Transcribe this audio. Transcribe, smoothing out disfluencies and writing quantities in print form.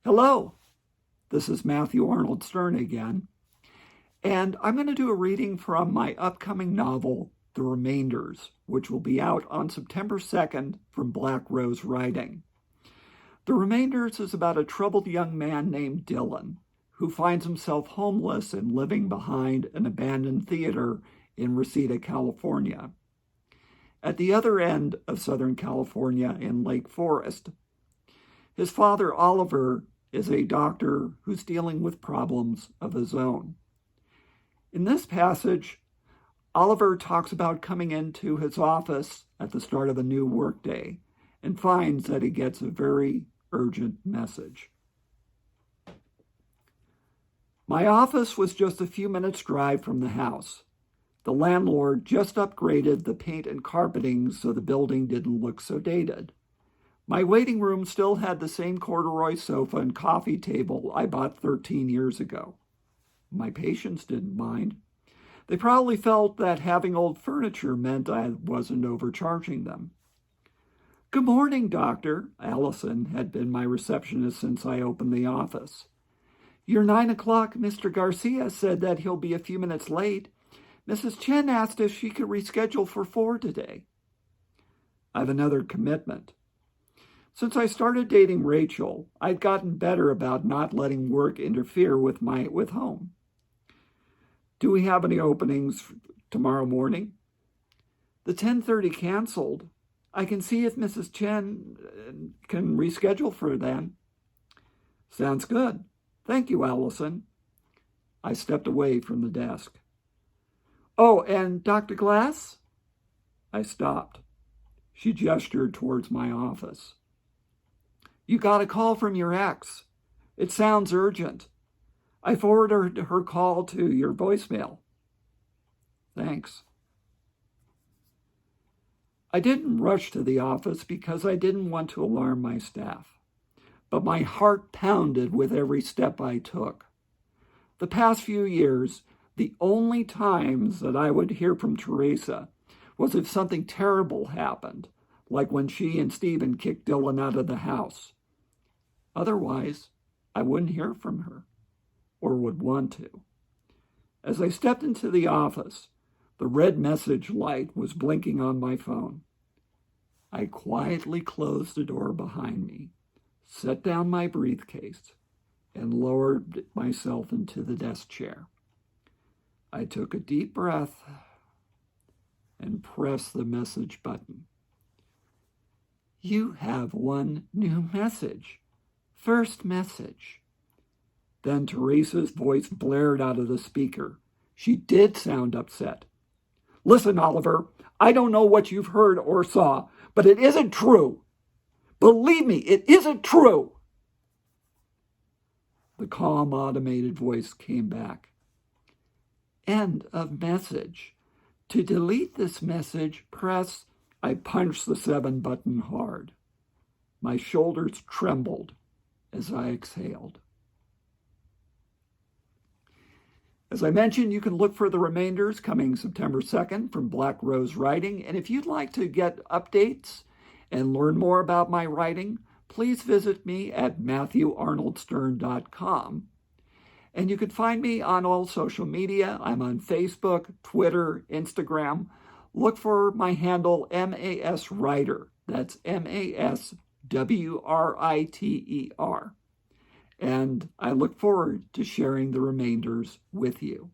Hello, this is Matthew Arnold Stern again, and I'm going to do a reading from my upcoming novel, The Remainders, which will be out on September 2nd from Black Rose Writing. The Remainders is about a troubled young man named Dylan, who finds himself homeless and living behind an abandoned theater in Reseda, California. At the other end of Southern California in Lake Forest, his father, Oliver, is a doctor who's dealing with problems of his own. In this passage, Oliver talks about coming into his office at the start of a new workday and finds that he gets a very urgent message. My office was just a few minutes' drive from the house. The landlord just upgraded the paint and carpeting so the building didn't look so dated. My waiting room still had the same corduroy sofa and coffee table I bought 13 years ago. My patients didn't mind. They probably felt that having old furniture meant I wasn't overcharging them. "Good morning, doctor." Allison had been my receptionist since I opened the office. "Your 9 o'clock Mr. Garcia said that he'll be a few minutes late. Mrs. Chen asked if she could reschedule for 4 today." "I've another commitment." Since I started dating Rachel, I'd gotten better about not letting work interfere with home. "Do we have any openings tomorrow morning?" "The 10:30 canceled. I can see if Mrs. Chen can reschedule for then." "Sounds good. Thank you, Allison." I stepped away from the desk. "Oh, and Dr. Glass?" I stopped. She gestured towards my office. "You got a call from your ex. It sounds urgent. I forwarded her call to your voicemail." "Thanks." I didn't rush to the office because I didn't want to alarm my staff, but my heart pounded with every step I took. The past few years, the only times that I would hear from Teresa was if something terrible happened, like when she and Stephen kicked Dylan out of the house. Otherwise, I wouldn't hear from her, or would want to. As I stepped into the office, the red message light was blinking on my phone. I quietly closed the door behind me, set down my briefcase, and lowered myself into the desk chair. I took a deep breath and pressed the message button. "You have one new message. First message." Then Teresa's voice blared out of the speaker. She did sound upset. "Listen, Oliver, I don't know what you've heard or saw, but it isn't true. Believe me, it isn't true." The calm, automated voice came back. "End of message. To delete this message, press..." I punched the 7 button hard. My shoulders trembled as I exhaled. As I mentioned, you can look for The Remainders coming September 2nd from Black Rose Writing. And if you'd like to get updates and learn more about my writing, please visit me at MatthewArnoldStern.com. And you can find me on all social media. I'm on Facebook, Twitter, Instagram. Look for my handle, MAS Writer. That's MASWRITER. And I look forward to sharing The Remainders with you.